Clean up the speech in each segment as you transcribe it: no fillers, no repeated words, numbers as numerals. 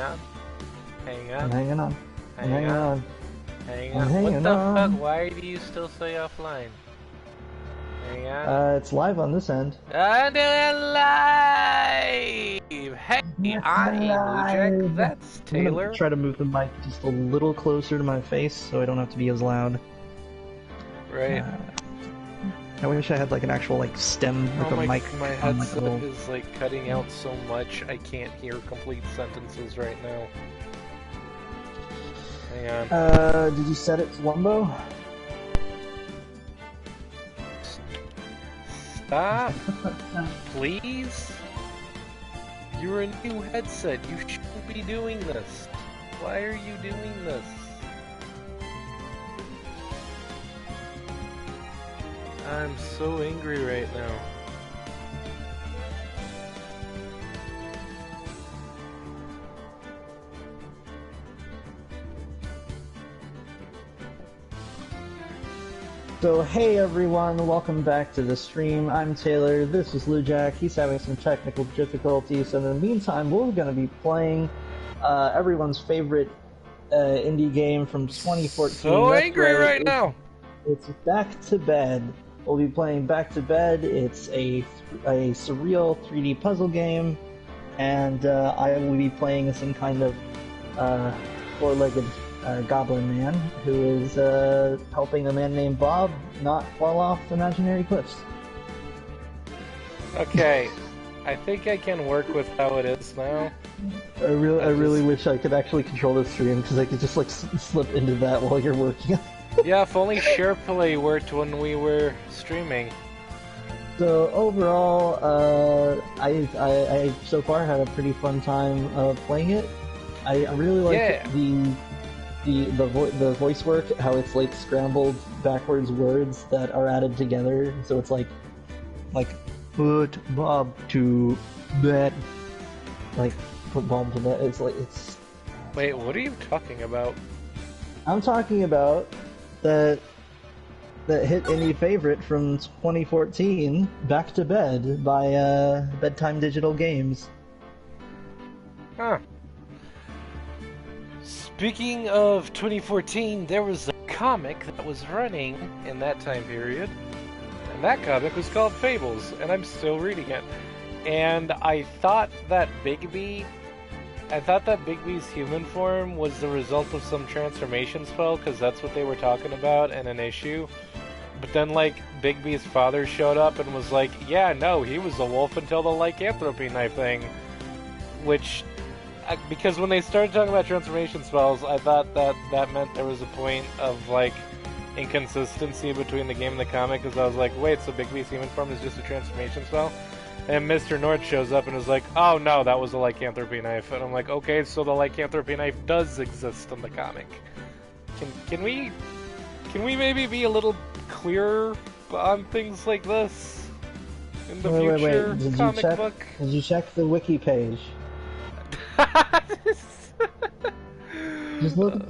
on. Hang on. I'm hanging on. I'm hanging on. Hang I'm on. hanging What the on. fuck? Why do you still say offline? Hang on. It's live on this end. I'm doing live! Hey, I'm Lujack. That's I'm Taylor. gonna try to move the mic just a little closer to my face so I don't have to be as loud. Right. I wish I had like an actual like stem with a mic. My on, headset like, is like cutting out so much I can't hear complete sentences right now. Hang on. Did you set it to Wumbo? Stop, please. You're a new headset. You shouldn't be doing this. Why are you doing this? I'm so angry right now. So hey everyone, welcome back to the stream. I'm Taylor, this is Lujack. He's having some technical difficulties, so in the meantime we're going to be playing everyone's favorite indie game from 2014. So angry right now! It's Back to Bed. We'll be playing Back to Bed. It's a surreal 3D puzzle game, and I will be playing some kind of four-legged goblin man who is helping a man named Bob not fall off imaginary cliffs. Okay, I think I can work with how it is now. I really wish I could actually control the stream because I could just like slip into that while you're working. Yeah, if only SharePlay worked when we were streaming. So overall, I so far had a pretty fun time playing it. I really like the voice work, how it's like scrambled backwards words that are added together. So it's like put Bob to bed, like put Bob to bed. It's like it's. Wait, what are you talking about? I'm talking about that hit indie favorite from 2014, Back to Bed by Bedtime Digital Games. Huh. Speaking of 2014, there was a comic that was running in that time period, and that comic was called Fables, and I'm still reading it. And I thought that Bigby's human form was the result of some transformation spell, because that's what they were talking about in an issue. But then, like, Bigby's father showed up and was like, yeah, no, he was a wolf until the lycanthropy knife thing. Which, because when they started talking about transformation spells, I thought that meant there was a point of, like, inconsistency between the game and the comic, because I was like, wait, so Bigby's human form is just a transformation spell? And Mr. North shows up and is like, oh no, that was a lycanthropy knife. And I'm like, okay, so the lycanthropy knife does exist in the comic. Can we maybe be a little clearer on things like this in the future comic book? Did you check the wiki page? Just look at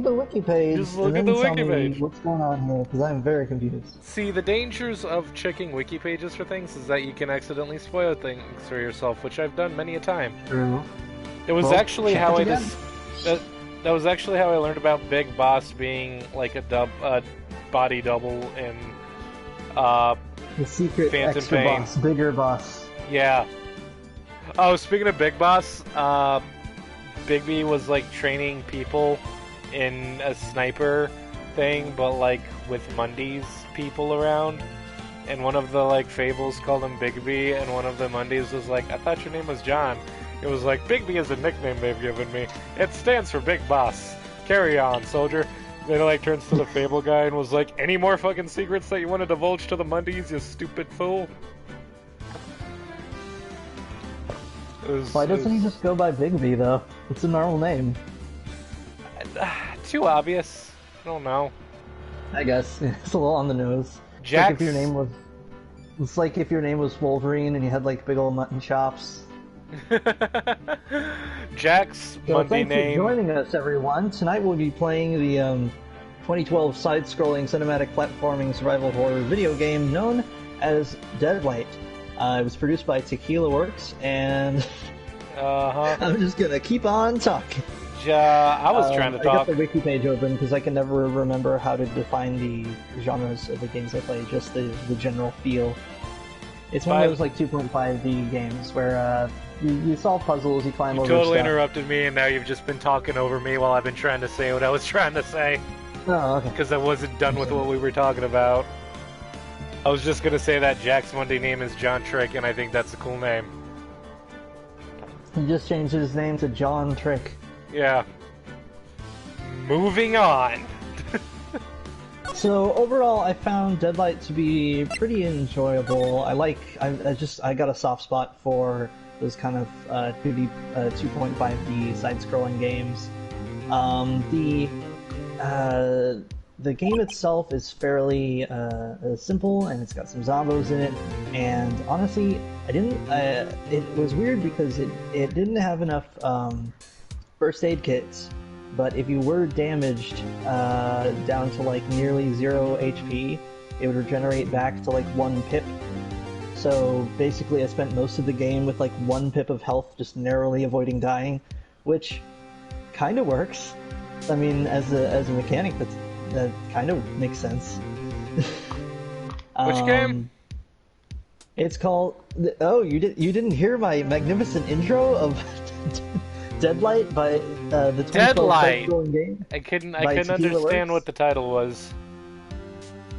the wiki page. Just look at the wiki page. What's going on here? Because I'm very confused. See, the dangers of checking wiki pages for things is that you can accidentally spoil things for yourself, which I've done many a time. True. It was actually how I that was actually how I learned about Big Boss being like a body double in the secret Phantom extra Pain. boss, bigger boss. Yeah. Oh, speaking of Big Boss, Bigby was like training people in a sniper thing, but like with Mundies people around. And one of the like fables called him Bigby, and one of the Mundies was like, I thought your name was John. It was like, Bigby is a nickname they've given me. It stands for Big Boss. Carry on, soldier. Then it like turns to the fable guy and was like, any more fucking secrets that you want to divulge to the Mundies, you stupid fool? Why doesn't he just go by Bigby though? It's a normal name. Too obvious. I don't know. I guess it's a little on the nose. Jax... It's like if your name was. It's like if your name was Wolverine and you had like big old mutton chops. Jack's Monday name. Thanks for joining us, everyone. Tonight we'll be playing the 2012 side-scrolling cinematic platforming survival horror video game known as Deadlight. It was produced by Tequila Works, and Uh-huh. I'm just gonna keep on talking. I was trying to I got talk. the wiki page open because I can never remember how to define the genres of the games I play, just the general feel. It's one of those like 2.5D games where you solve puzzles, you climb over totally stuff. interrupted me, and now you've just been talking over me while I've been trying to say what I was trying to say. Oh, okay. Because I wasn't done with what we were talking about. I was just gonna say that Jack's Monday name is John Trick, and I think that's a cool name. He just changed his name to John Trick. Yeah. Moving on. So overall, I found Deadlight to be pretty enjoyable. I got a soft spot for those kind of 2D, 2.5D side-scrolling games. The game itself is fairly simple, and it's got some zombos in it. And honestly, it was weird because it didn't have enough first aid kits. But if you were damaged down to like nearly 0 HP, it would regenerate back to like 1 pip. So basically I spent most of the game with like 1 pip of health, just narrowly avoiding dying, which kind of works. I mean, as a mechanic, that kind of makes sense. Which game? It's called... Oh, you didn't hear my magnificent intro of... Deadlight by the 2012 side-scrolling game. I couldn't understand what the title was.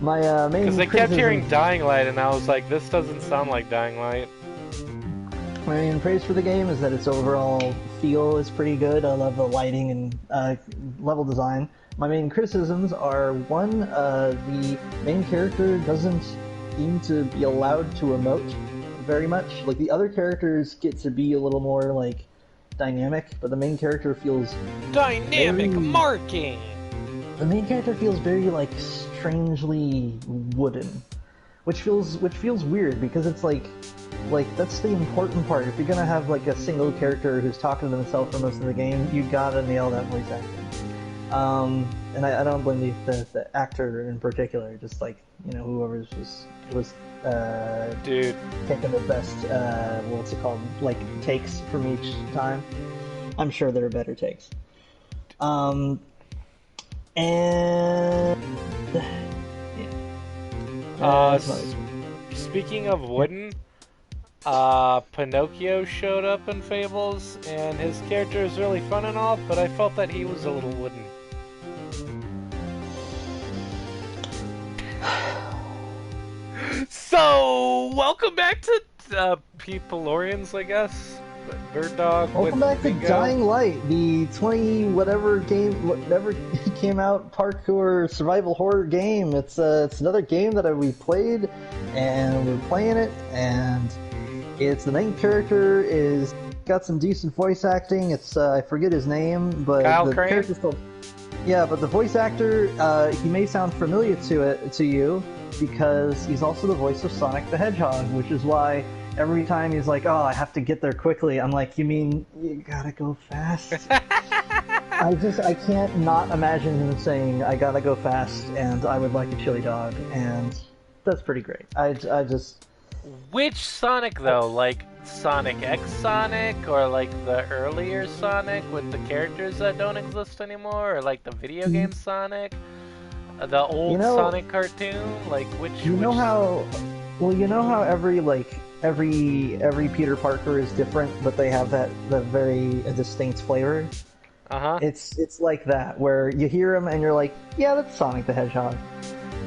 My main because I kept hearing Dying Light, and I was like, this doesn't sound like Dying Light. My main praise for the game is that its overall feel is pretty good. I love the lighting and level design. My main criticisms are, one, the main character doesn't seem to be allowed to emote very much. Like, the other characters get to be a little more, like, dynamic, but the main character feels dynamic marking. The main character feels very like strangely wooden, which feels weird because it's like that's the important part. If you're gonna have like a single character who's talking to themselves for most of the game, you gotta nail that voice acting. And I don't blame the actor in particular, just like, you know, whoever was dude, taking the best, what's it called, like, takes from each time. I'm sure there are better takes. And... yeah. Speaking of wooden, Pinocchio showed up in Fables, and his character is really fun and all, but I felt that he was a little wooden. So, welcome back to Peoplorians, I guess. Bird Dog. Welcome back to Dying Light, the 20-whatever game, whatever came out, parkour survival horror game. It's another game that we played, and we're playing it, and it's the main character is got some decent voice acting. It's I forget his name, but Kyle the Crane? character's called. Yeah, but the voice actor, he may sound familiar to you, because he's also the voice of Sonic the Hedgehog, which is why every time he's like, oh, I have to get there quickly, I'm like, you mean you gotta go fast? I can't not imagine him saying, I gotta go fast, and I would like a chili dog, and that's pretty great. I just... Which Sonic, though? Like, Sonic X Sonic, or like the earlier Sonic with the characters that don't exist anymore, or like the video game Sonic? The old Sonic cartoon? Like, which... You know how every Peter Parker is different, but they have the very distinct flavor? Uh-huh. It's like that, where you hear him and you're like, yeah, that's Sonic the Hedgehog.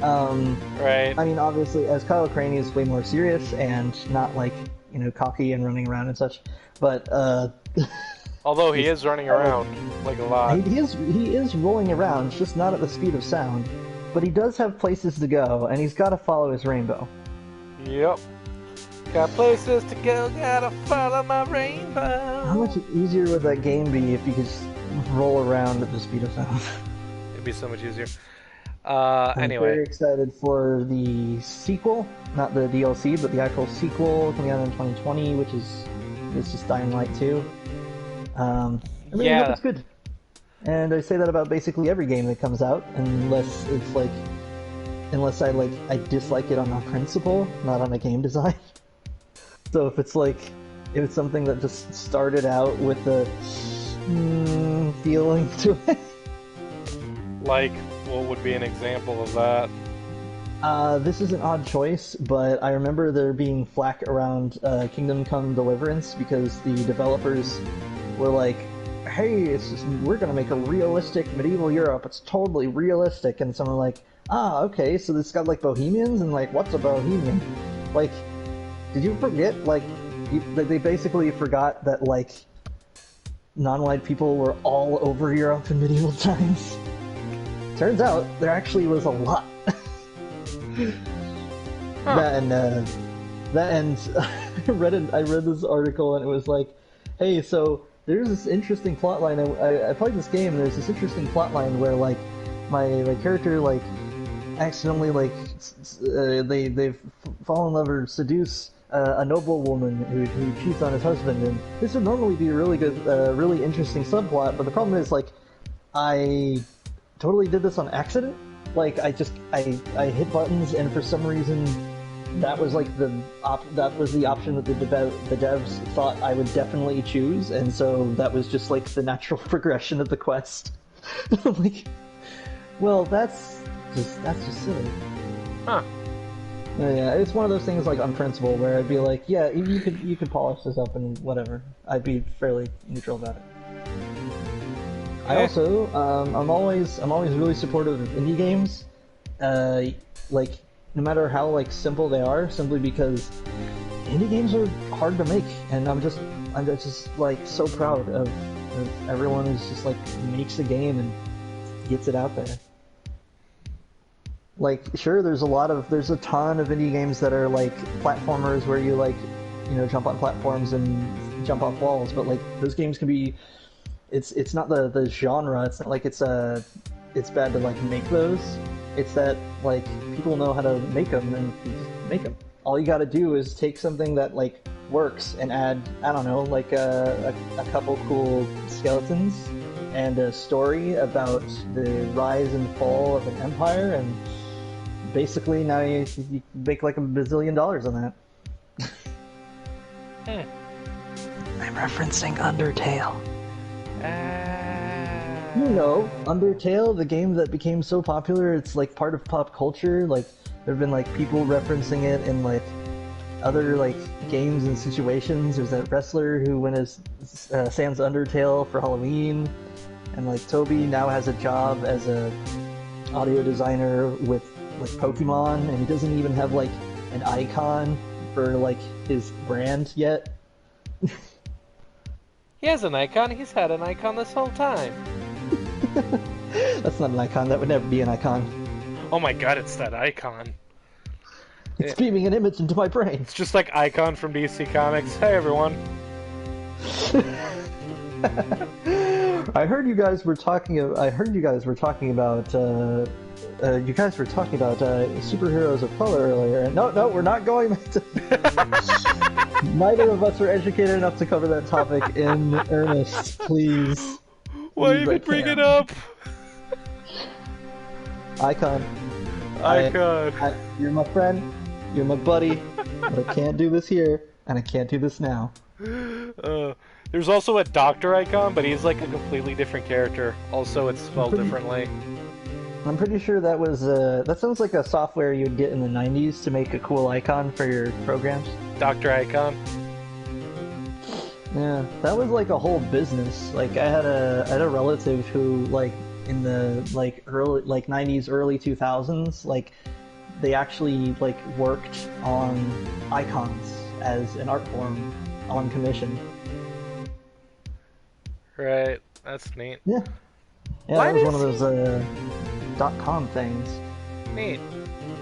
Right. I mean, obviously, as Kyle Crane, he's way more serious and not like, you know, cocky and running around and such, but, although he is running around, like a lot. He is rolling around, just not at the speed of sound. But he does have places to go, and he's got to follow his rainbow. Yep. Got places to go, gotta follow my rainbow. How much easier would that game be if you could just roll around at the speed of sound? It'd be so much easier. I'm Anyway. very excited for the sequel, not the DLC, but the actual sequel coming out in 2020, which is just Dying Light 2. I really hope it's good. And I say that about basically every game that comes out, unless I dislike it on a principle, not on a game design. So if it's like it was something that just started out with a feeling to it. Like, what would be an example of that? This is an odd choice, but I remember there being flack around Kingdom Come Deliverance because the developers were like, hey, we're gonna make a realistic medieval Europe, it's totally realistic, and someone like, okay, so this got like Bohemians, and like, what's a Bohemian? Like, did you forget, like, they basically forgot that, like, non-white people were all over Europe in medieval times? Turns out, there actually was a lot. Huh. That and I read this article and it was like, hey, so there's this interesting plot line. I played this game and there's this interesting plot line where like my character like accidentally like they've fallen in love or seduce a noble woman who cheats on his husband, and this would normally be a really good, really interesting subplot. But the problem is like I totally did this on accident. Like I hit buttons, and for some reason, that was like the option that the devs thought I would definitely choose, and so that was just like the natural progression of the quest. Like, well, that's just silly. Huh. Yeah, it's one of those things like on principle where I'd be like, yeah, you could polish this up and whatever. I'd be fairly neutral about it. I also, I'm always really supportive of indie games, like, no matter how, like, simple they are, simply because indie games are hard to make, and I'm just like, so proud of everyone who's just, like, makes a game and gets it out there. Like, sure, there's a ton of indie games that are, like, platformers where you, like, you know, jump on platforms and jump off walls, but, like, those games can be... It's not the genre. It's not like it's bad to like make those. It's that like people know how to make them and just make them. All you got to do is take something that like works and add, I don't know, like a couple cool skeletons and a story about the rise and fall of an empire, and basically now you make like $1 bazillion on that. I'm referencing Undertale. You know, Undertale, the game that became so popular, it's like part of pop culture. Like, there have been like people referencing it in like other like games and situations. There's that wrestler who went as Sans Undertale for Halloween, and like Toby now has a job as a audio designer with like Pokemon, and he doesn't even have like an icon for like his brand yet. He has an icon. He's had an icon this whole time. That's not an icon. That would never be an icon. Oh my god, it's that icon. It's beaming an image into my brain. It's just like Icon from DC Comics. Hey everyone. I heard you guys were talking about superheroes of color earlier. No, we're not going to. Neither of us are educated enough to cover that topic in earnest, please. Why even bring it up? Icon. You're my friend. You're my buddy. But I can't do this here, and I can't do this now. There's also a Doctor Icon, but he's like a completely different character. Also, it's spelled differently. I'm pretty sure that was that sounds like a software you'd get in the 90s to make a cool icon for your programs. Dr. Icon. Yeah, that was like a whole business. Like I had a relative who like in the like early 90s, early 2000s, like they actually like worked on icons as an art form on commission. Right, that's neat. Yeah. Yeah, Why that was one of those .com things. Neat.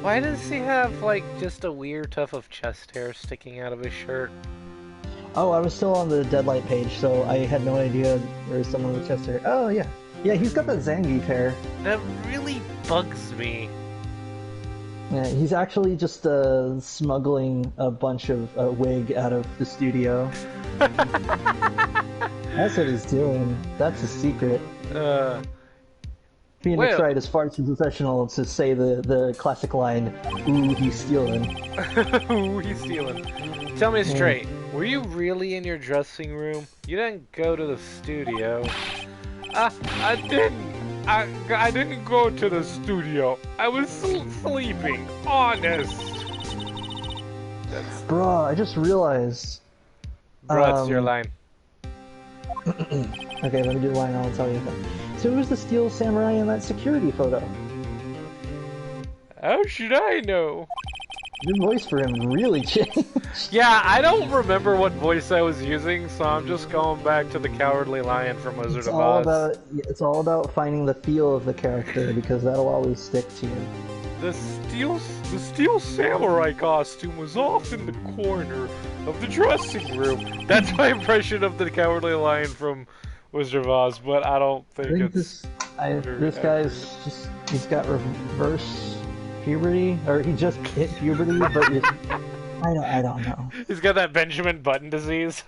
Why does he have like just a weird tuft of chest hair sticking out of his shirt? Oh, I was still on the Deadlight page, so I had no idea there was someone with chest hair. Oh yeah, yeah, he's got that Zangief hair. That really bugs me. Yeah, he's actually just smuggling a bunch of wig out of the studio. That's what he's doing. That's a secret. Phoenix Wright is far too professional to say the classic line, "Ooh, he's stealing." Ooh, he's stealing. Tell me straight, Were you really in your dressing room? You didn't go to the studio. I didn't. I didn't go to the studio. I was sleeping. Honest. Bruh, I just realized. Bruh, it's your line. Okay, let me do the line and I'll tell you then. So who's the Steel Samurai in that security photo? How should I know? Your voice for him really changed. Yeah, I don't remember what voice I was using, so I'm just going back to the Cowardly Lion from Wizard of Oz. It's all about finding the feel of the character, because that'll always stick to you. The steel samurai costume was off in the corner of the dressing room. That's my impression of the Cowardly Lion from Wizard of Oz, but I don't think this guy's just, he's got reverse puberty, or he just hit puberty, but I don't know. He's got that Benjamin Button disease.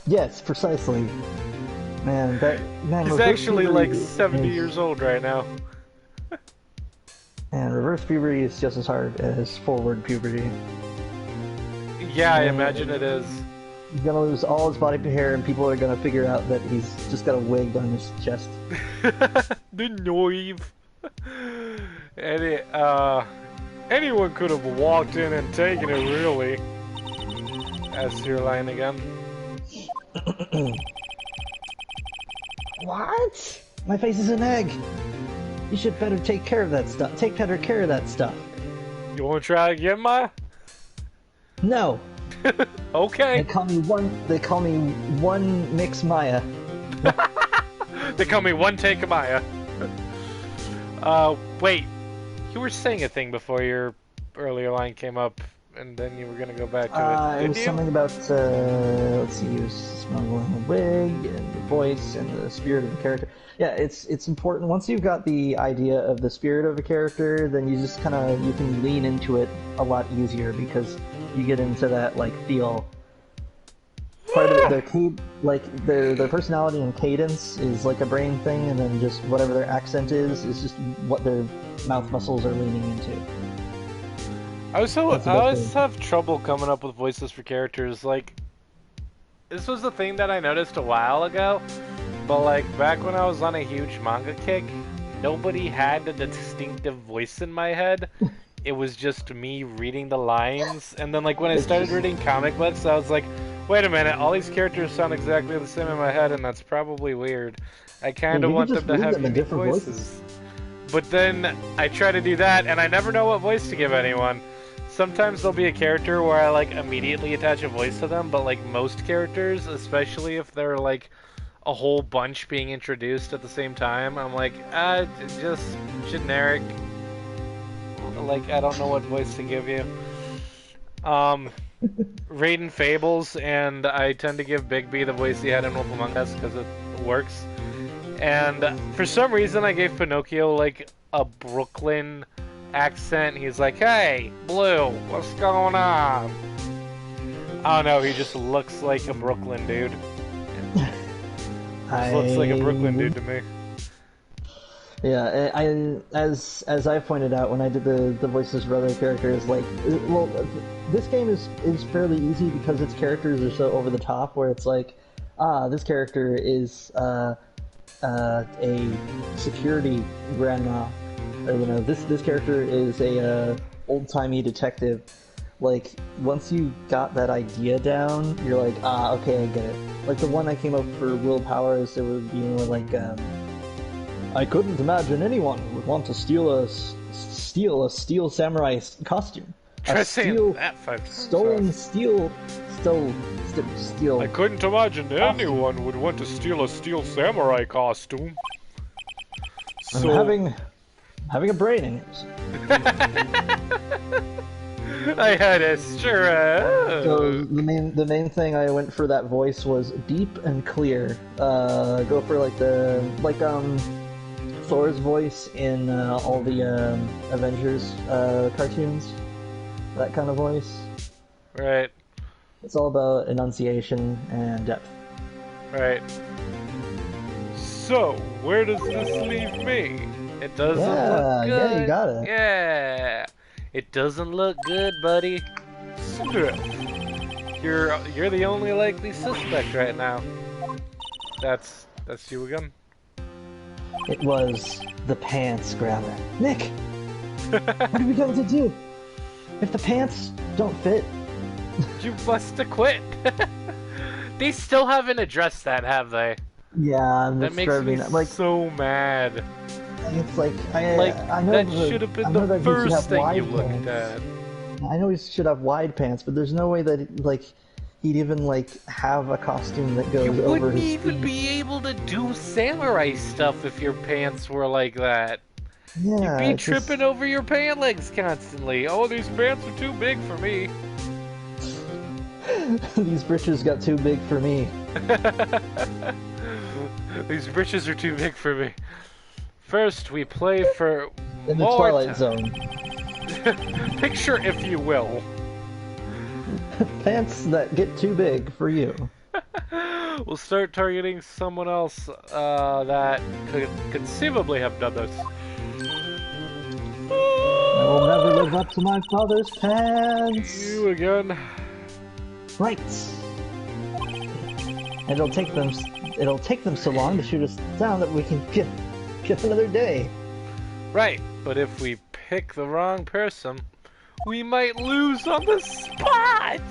Yes, precisely. Man, he's actually like 70 years old right now. And reverse puberty is just as hard as forward puberty. Yeah, I imagine it is. He's gonna lose all his body hair, and people are gonna figure out that he's just got a wig on his chest. The noive. Anyone could have walked in and taken it, really. That's your line again. What? My face is an egg. You should better take care of that stuff. Take better care of that stuff. You want to try again, Maya? No. Okay. They call me one mix Maya. They call me one take Maya. Wait. You were saying a thing before your earlier line came up, and then you were gonna go back to it. It was something about, let's see, you smuggling the wig, and the voice, and the spirit of the character. Yeah, it's important. Once you've got the idea of the spirit of a character, then you just you can lean into it a lot easier, because you get into that, like, feel. Part of it, their personality and cadence is like a brain thing, and then just whatever their accent is just what their mouth muscles are leaning into. I always have trouble coming up with voices for characters. Like, this was the thing that I noticed a while ago, but like back when I was on a huge manga kick, nobody had a distinctive voice in my head. It was just me reading the lines, and then like when I started reading comic books, I was like, wait a minute, all these characters sound exactly the same in my head, and that's probably weird. I kind of want them to have unique voices. But then I try to do that, and I never know what voice to give anyone. Sometimes there'll be a character where I like immediately attach a voice to them, but like most characters, especially if they're like a whole bunch being introduced at the same time, I'm like, just generic. Like, I don't know what voice to give you. Raiden Fables, and I tend to give Bigby the voice he had in Wolf Among Us because it works. And for some reason, I gave Pinocchio like a Brooklyn accent. He's like, "Hey, Blue, what's going on?" I don't know. He just looks like a Brooklyn dude. Looks like a Brooklyn dude to me. Yeah, as I pointed out when I did the voices for other characters, like, well, this game is fairly easy because its characters are so over the top, where it's like, this character is a security grandma, or, you know, this character is a old-timey detective. Like, once you got that idea down, you're like, okay, I get it. Like, the one I came up for Will Powers, it would be more like, I couldn't imagine anyone would want to steal a steel samurai costume. Try saying that 5 times. Stolen steel. I couldn't imagine anyone would want to steal a steel samurai costume. So I'm having a brain in it. I had a stroke. So the main thing I went for that voice was deep and clear. Go for Thor's voice in all the Avengers cartoons. That kind of voice. Right. It's all about enunciation and depth. Right. So, where does this leave me? It doesn't look good. Yeah, you got it. Yeah. It doesn't look good, buddy. Sniff. You're the only likely suspect right now. That's you again. It was the pants grabber. Nick! What are we going to do? If the pants don't fit... You must have quit. They still haven't addressed that, have they? Yeah, that makes me so mad. It's like, I know that should have been the first thing you looked at. I know he should have wide pants, but there's no way that, like, he'd even, like, have a costume that goes over his feet. You wouldn't even be able to do samurai stuff if your pants were like that. Yeah, You'd be tripping over your pant legs constantly. Oh, these pants are too big for me. These britches got too big for me. These britches are too big for me. First, we play for in the Twilight Zone. Picture, if you will. Pants that get too big for you. We'll start targeting someone else that could conceivably have done this. I will never live up to my father's pants. You again. Right. And it'll take them so long to shoot us down that we can get another day. Right, but if we pick the wrong person, we might lose on the spot!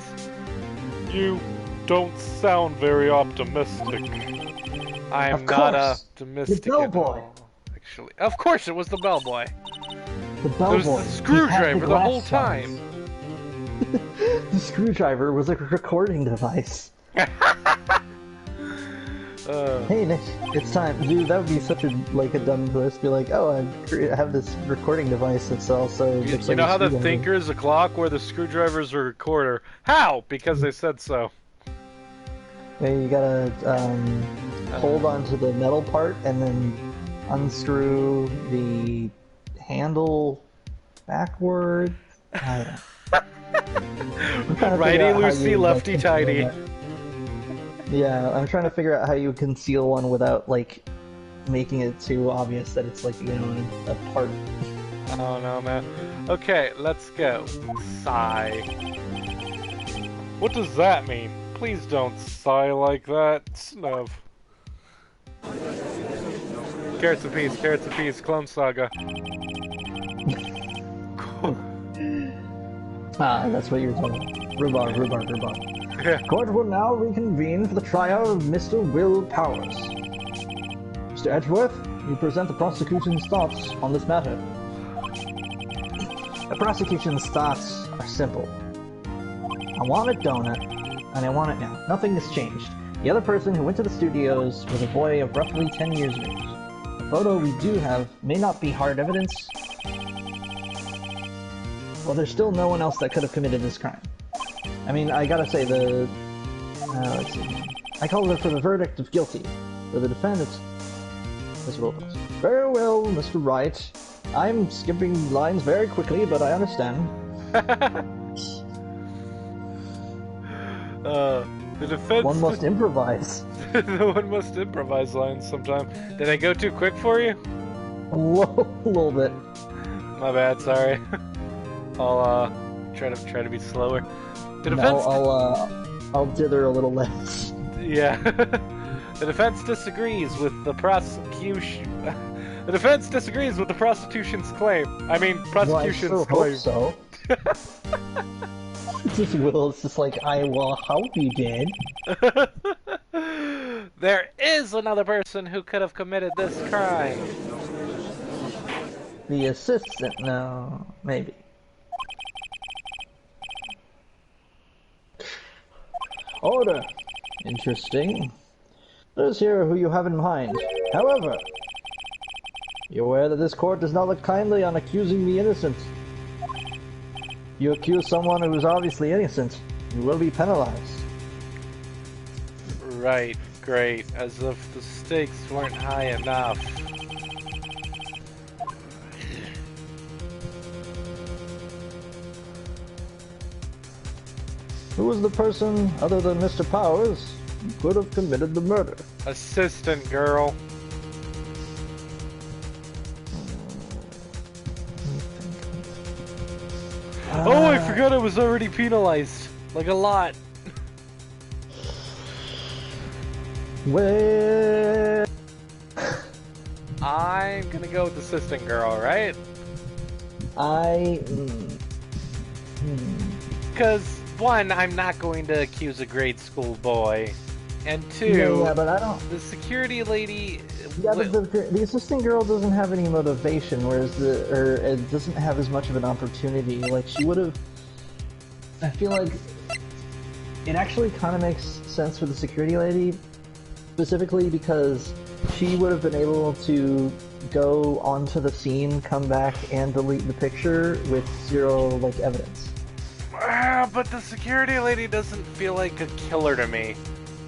You don't sound very optimistic. I am not optimistic the bellboy. Actually, of course it was the bellboy. The bellboy. It was the screwdriver the whole time. The screwdriver was a recording device. Hey Nick, it's time. Dude, that would be such a dumb twist. Be like, oh, I have this recording device that's also... You know how the thinker is a clock, where the screwdriver is a recorder? How? Because they said so. Yeah, you gotta hold onto the metal part and then unscrew the handle backward. I don't know. Righty-loosey, lefty-tighty. Yeah, I'm trying to figure out how you conceal one without, like, making it too obvious that it's, like, you know, a part. Oh no, man. Okay, let's go. Sigh. What does that mean? Please don't sigh like that, Snub. Carrots apiece, Clone Saga. Ah, that's what you're talking about. Rhubarb. Court will now reconvene for the trial of Mr. Will Powers. Mr. Edgeworth, you present the prosecution's thoughts on this matter. The prosecution's thoughts are simple. I want a donut, and I want it now. Nothing has changed. The other person who went to the studios was a boy of roughly 10 years of age. The photo we do have may not be hard evidence, well, there's still no one else that could have committed this crime. I mean, I gotta say, let's see. I called for the verdict of guilty. For the defendant, Mr. Wilkins. Very well, Mr. Wright. I'm skipping lines very quickly, but I understand. The defense... One must improvise. One must improvise lines sometime. Did I go too quick for you? A little bit. My bad, sorry. I'll try to be slower. The defense I'll dither a little less. Yeah. The defense disagrees with the prosecution. The defense disagrees with the prosecution's claim. I mean, prosecution's claim. Hope so. Just Will, it's just like, I will hope you did. There is another person who could have committed this crime. The assistant? No, maybe. Order. Interesting. Let us hear who you have in mind. However, you're aware that this court does not look kindly on accusing the innocent. You accuse someone who is obviously innocent, you will be penalized. Right, great. As if the stakes weren't high enough. Who was the person, other than Mr. Powers, who could have committed the murder? Assistant girl. Oh, I forgot I was already penalized. Like a lot. Well, I'm gonna go with assistant girl, right? I. Because, one, I'm not going to accuse a grade school boy. And two, Yeah, but I don't. the security lady... Yeah, but the assistant girl doesn't have any motivation, whereas it doesn't have as much of an opportunity. Like, she would have... I feel like it actually kind of makes sense for the security lady, specifically because she would have been able to go onto the scene, come back, and delete the picture with zero, like, evidence. But the security lady doesn't feel like a killer to me.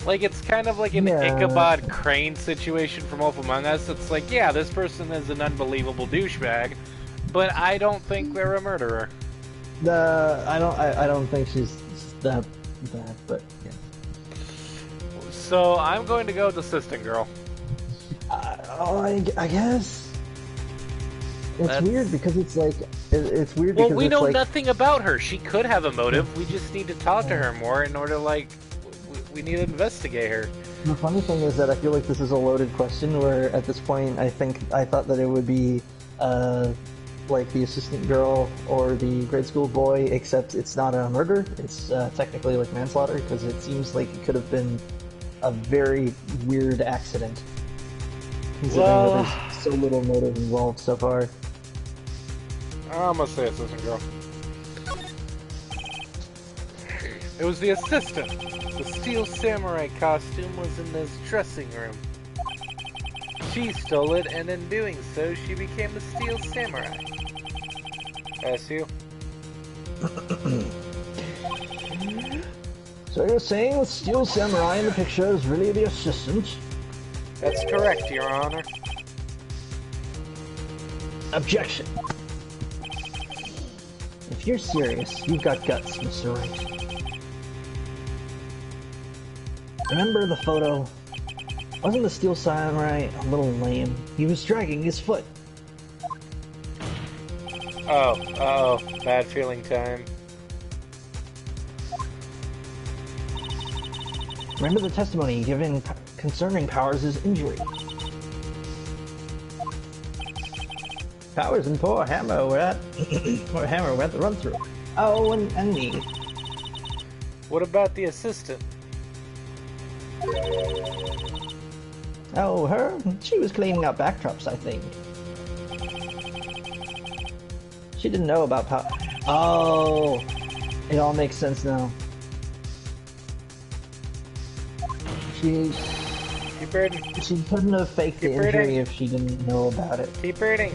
Like, it's kind of like an Ichabod Crane situation from Wolf Among Us. It's like, yeah, this person is an unbelievable douchebag, but I don't think they're a murderer. I don't think she's that bad, but yeah. So I'm going to go with assistant girl. I guess it's weird because it's like it's weird. Well, because we it's know like, nothing about her. She could have a motive. We just need to talk to her more in order, like, we need to investigate her. The funny thing is that I feel like this is a loaded question. Where at this point, I thought that it would be like the assistant girl or the grade school boy, except it's not a murder. It's technically like manslaughter because it seems like it could have been a very weird accident. Considering that there's so little motive involved so far. I'm gonna say assistant girl. It was the assistant. The steel samurai costume was in this dressing room. She stole it, and in doing so, she became the steel samurai. That's you. So you're saying the steel samurai in the picture is really the assistant? That's correct, Your Honor. Objection. If you're serious, you've got guts, Mr. Wright. Remember the photo? Wasn't the steel samurai a little lame? He was dragging his foot. Oh, bad feeling time. Remember the testimony given concerning Powers' injury? Powers and poor Hammer were at the run-through. Oh, and me. What about the assistant? Oh, her? She was cleaning up backdrops, I think. She didn't know about Oh, it all makes sense now. She Keep reading. She couldn't have faked the injury if she didn't know about it. Keep reading.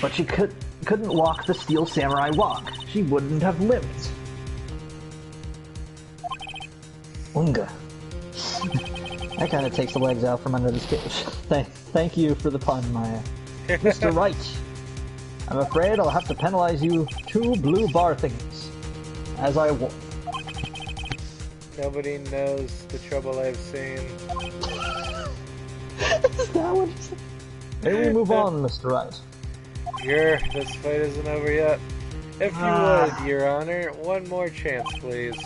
But she couldn't walk the steel samurai walk. She wouldn't have limped. Unga. That kind of takes the legs out from under this cage. Thank you for the pun, Maya. Mr. Wright, I'm afraid I'll have to penalize you 2 blue bar things. As I warned. Nobody knows the trouble I've seen. Is that what it's... May we move on, Mr. Wright? This fight isn't over yet. If you would, Your Honor, one more chance, please.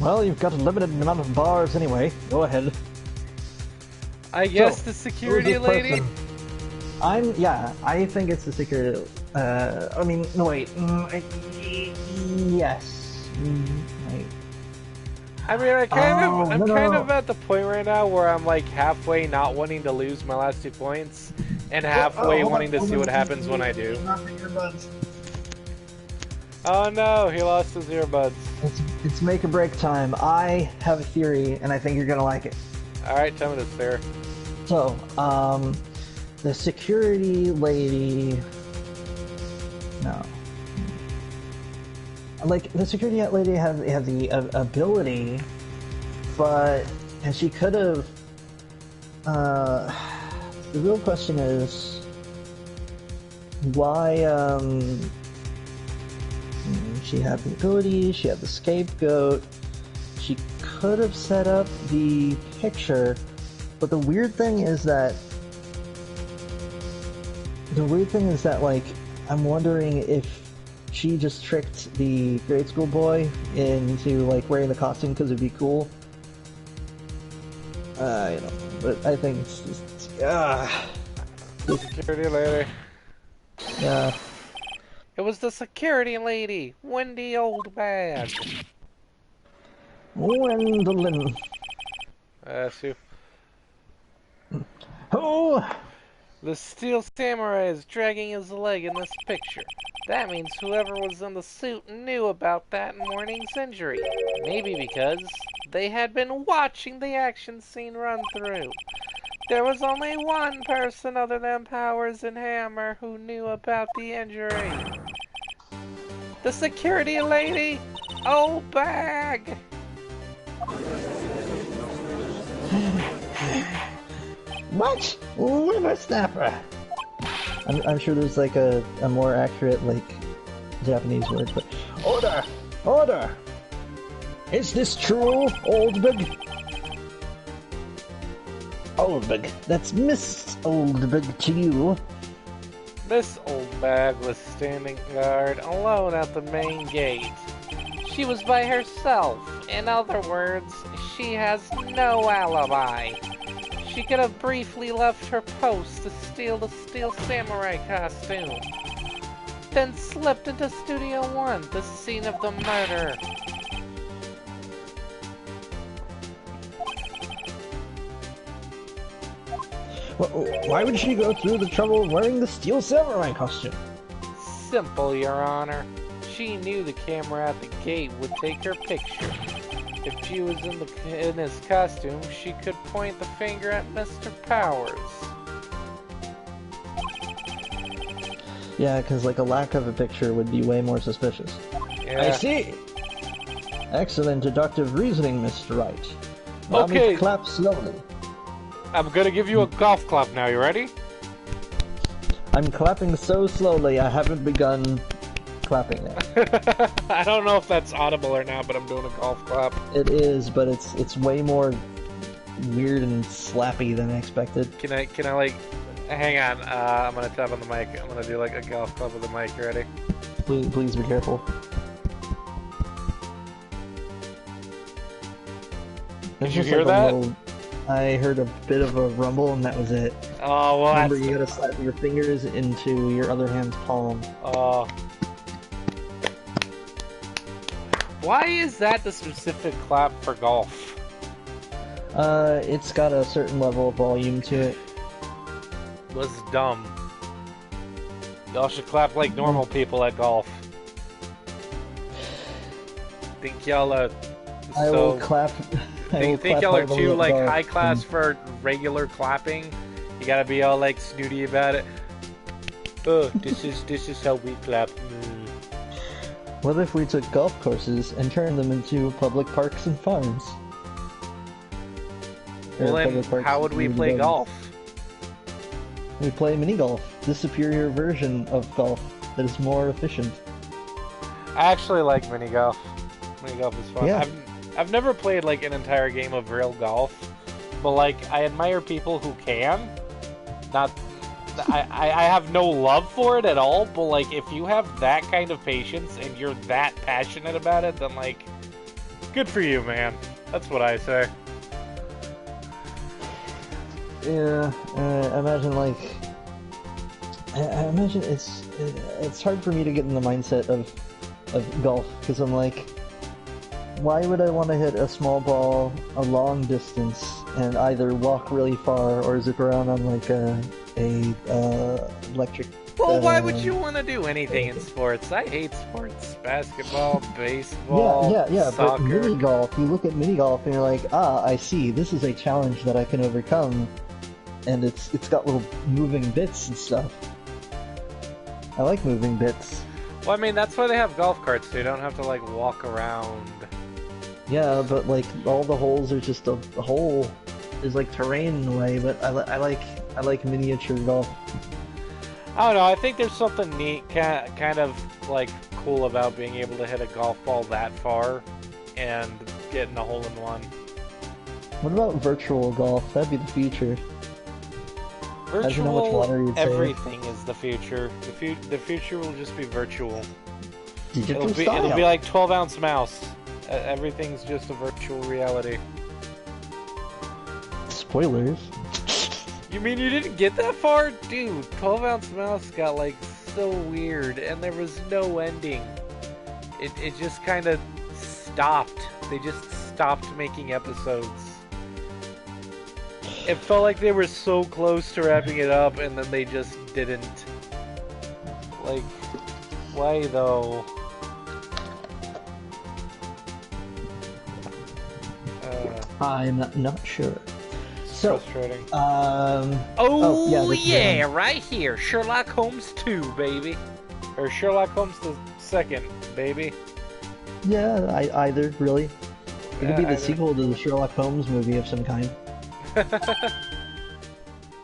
Well, you've got a limited amount of bars anyway. Go ahead. I guess the security lady? I think it's the security... I mean, no wait. Yes. I mean, I'm kind of at the point right now where I'm like halfway not wanting to lose my last 2 points, and halfway wanting to see what happens when I do. Oh no, he lost his earbuds. It's make or break time. I have a theory, and I think you're gonna like it. Alright, tell me this, sir. So, the security lady... No. Like, the security lady had the ability, and she could have... the real question is... Why, she had the ability, she had the scapegoat, she could have set up the picture, but the weird thing is that, like, I'm wondering if she just tricked the grade school boy into like wearing the costume because it'd be cool. You know, but I think it's just Security lady. yeah. It was the security lady, Wendy Oldbag. Gwendolyn. That's you. Oh! The steel samurai is dragging his leg in this picture. That means whoever was in the suit knew about that morning's injury. Maybe because they had been watching the action scene run through. There was only one person other than Powers and Hammer who knew about the injury. The security lady, old bag. What? Whippersnapper! I'm sure there's like a more accurate like Japanese word, but order! Order! Is this true, Oldbig? Oldbig, that's Miss Oldbig to you. Miss Oldbag was standing guard alone at the main gate. She was by herself. In other words, she has no alibi. She could have briefly left her post to steal the Steel Samurai costume, then slipped into Studio 1, the scene of the murder. Why would she go through the trouble of wearing the Steel Samurai costume? Simple, Your Honor. She knew the camera at the gate would take her picture. If she was in his costume, she could point the finger at Mr. Powers. Yeah, because like a lack of a picture would be way more suspicious. Yeah. I see. Excellent deductive reasoning, Mr. Wright. Allow me Okay. to clap slowly. I'm gonna give you a golf clap now. You ready? I'm clapping so slowly, I haven't begun clapping yet. I don't know if that's audible or not, but I'm doing a golf clap. It is, but it's way more weird and slappy than I expected. Can I like, hang on, I'm gonna tap on the mic. I'm gonna do like a golf club with the mic. You ready? Please be careful. Did you hear that? I heard a bit of a rumble and that was it. Oh, well, Remember, that's... you gotta slap your fingers into your other hand's palm. Why is that the specific clap for golf? It's got a certain level of volume to it. Was dumb. Y'all should clap like normal people at golf. Think y'all are I will clap. Think y'all are too like high class for regular clapping? You gotta be all like snooty about it. Oh, this is how we clap. What if we took golf courses and turned them into public parks and farms? Well, then how would we play golf? We play mini golf, the superior version of golf that is more efficient. I actually like mini golf. Mini golf is fun. Yeah. I've never played like an entire game of real golf, but like I admire people who can. I have no love for it at all, but like if you have that kind of patience and you're that passionate about it, then like good for you, man. That's what I say. Yeah, imagine like I imagine it's hard for me to get in the mindset of golf because I'm like, why would I want to hit a small ball a long distance and either walk really far or zip around on like a electric? Well, why would you want to do anything in sports? I hate sports. Basketball, baseball, yeah. soccer. But mini golf, you look at mini golf and you're like, I see. This is a challenge that I can overcome, and it's got little moving bits and stuff. I like moving bits. Well, I mean, that's why they have golf carts, so you don't have to like walk around. Yeah, but like all the holes are just a hole. There's like terrain in the way, but I like miniature golf. I don't know, I think there's something neat, kind of like cool about being able to hit a golf ball that far and getting a hole in one. What about virtual golf? That'd be the future. I don't know how much water you'd save. Everything is the future. The future will just be virtual. Digital It'll style. be like 12-ounce mouse. Everything's just a virtual reality. Spoilers. You mean you didn't get that far? Dude, 12-ounce mouse got like so weird and there was no ending. It just kind of stopped. They just stopped making episodes. It felt like they were so close to wrapping it up and then they just didn't. Like, why though? I'm not sure. So, frustrating. Yeah, right here. Sherlock Holmes 2, baby. Or Sherlock Holmes the second, baby. Yeah, either, really. It could be the either. sequel to the Sherlock Holmes movie of some kind.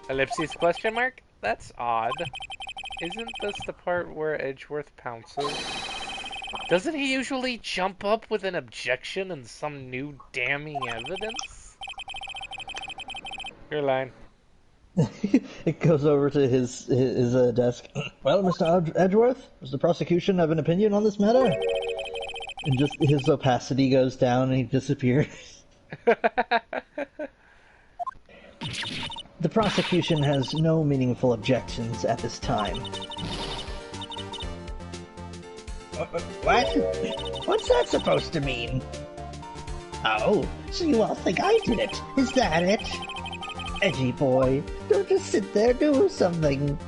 Ellipses question mark? That's odd. Isn't this the part where Edgeworth pounces? Doesn't he usually jump up with an objection and some new damning evidence? Your line. It goes over to his desk. Well, Mr. Edgeworth, does the prosecution have an opinion on this matter? And just his opacity goes down and he disappears. The prosecution has no meaningful objections at this time. What? What's that supposed to mean? Oh, so you all think I did it? Is that it? Edgy boy, don't just sit there, do something.